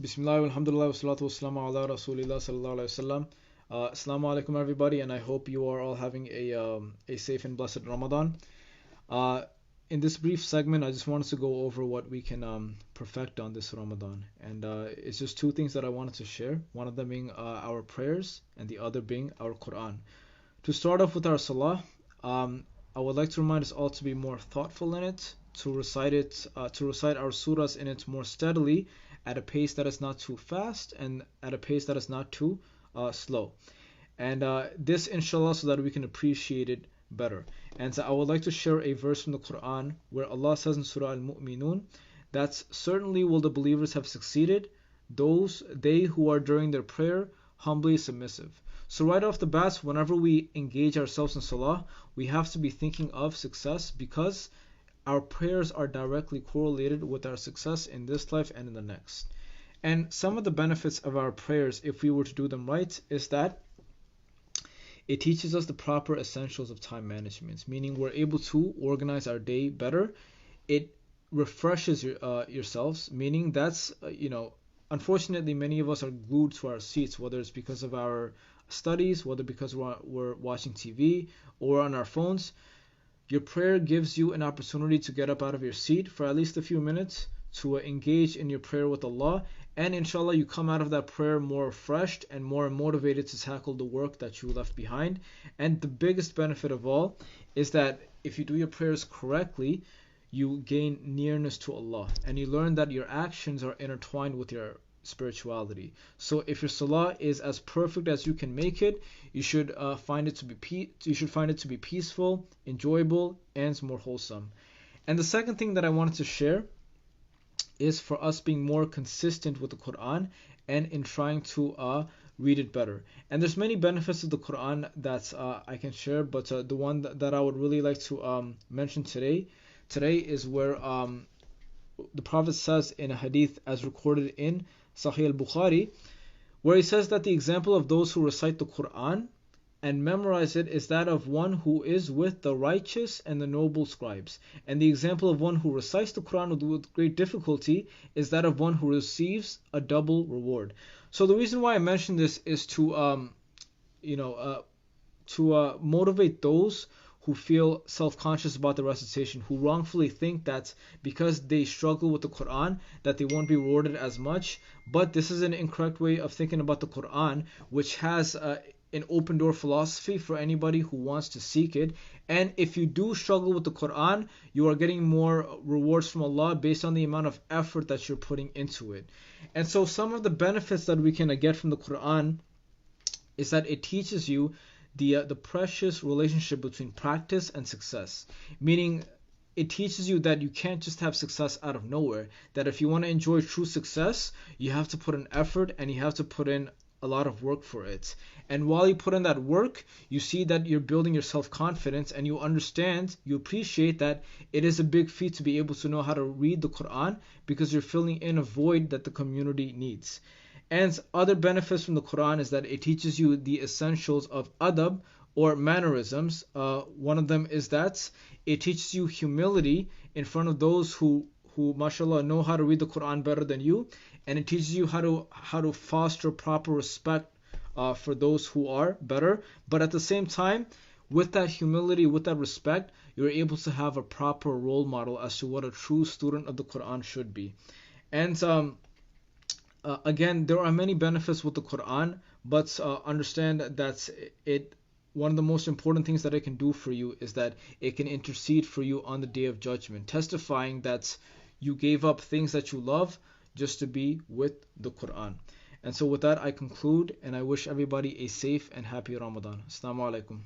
Bismillah, alhamdulillah, wa salatu wassalamu ala rasulillah sallallahu alayhi wasallam. Assalamu alaikum everybody, and I hope you are all having a safe and blessed Ramadan. Uh, in this brief segment, I just wanted to go over what we can perfect on this Ramadan, and it's just two things that I wanted to share. One of them being our prayers, and the other being our Quran. To start off with our Salah, I would like to remind us all to be more thoughtful in it, to recite our surahs in it more steadily, at a pace that is not too fast and at a pace that is not too slow. And this, inshallah, so that we can appreciate it better. And so I would like to share a verse from the Quran where Allah says in Surah Al-Mu'minun that certainly will the believers have succeeded, they who are during their prayer humbly submissive. So right off the bat, whenever we engage ourselves in salah, we have to be thinking of success because our prayers are directly correlated with our success in this life and in the next. And some of the benefits of our prayers, if we were to do them right, is that it teaches us the proper essentials of time management, meaning we're able to organize our day better. It refreshes yourselves, meaning that's, unfortunately, many of us are glued to our seats, whether it's because of our studies, whether because we're watching TV or on our phones. Your prayer gives you an opportunity to get up out of your seat for at least a few minutes to engage in your prayer with Allah, and inshallah you come out of that prayer more refreshed and more motivated to tackle the work that you left behind. And the biggest benefit of all is that if you do your prayers correctly, you gain nearness to Allah and you learn that your actions are intertwined with your spirituality. So if your salah is as perfect as you can make it, you should find it to be peaceful, enjoyable, and more wholesome. And the second thing that I wanted to share is for us being more consistent with the Quran and in trying to read it better. And there's many benefits of the Quran that I can share, but the one that I would really like to mention today is where the Prophet says in a hadith as recorded in Sahih al-Bukhari, where he says that the example of those who recite the Quran and memorize it is that of one who is with the righteous and the noble scribes. And the example of one who recites the Quran with great difficulty is that of one who receives a double reward. So the reason why I mention this is to motivate those who feel self-conscious about the recitation, who wrongfully think that because they struggle with the Quran that they won't be rewarded as much. But this is an incorrect way of thinking about the Quran, which has an open door philosophy for anybody who wants to seek it. And if you do struggle with the Quran, you are getting more rewards from Allah based on the amount of effort that you're putting into it. And so some of the benefits that we can get from the Quran is that it teaches you the precious relationship between practice and success, meaning it teaches you that you can't just have success out of nowhere, that if you want to enjoy true success, you have to put in effort and you have to put in a lot of work for it. And while you put in that work, you see that you're building your self-confidence and you appreciate that it is a big feat to be able to know how to read the Quran because you're filling in a void that the community needs. And other benefits from the Quran is that it teaches you the essentials of adab or mannerisms. One of them is that it teaches you humility in front of those who mashallah know how to read the Quran better than you, and it teaches you how to foster proper respect for those who are better. But at the same time, with that humility, with that respect, you're able to have a proper role model as to what a true student of the Quran should be. And again, there are many benefits with the Quran, but understand that one of the most important things that it can do for you is that it can intercede for you on the Day of Judgment, testifying that you gave up things that you love just to be with the Quran. And so with that, I conclude, and I wish everybody a safe and happy Ramadan. Assalamu alaikum.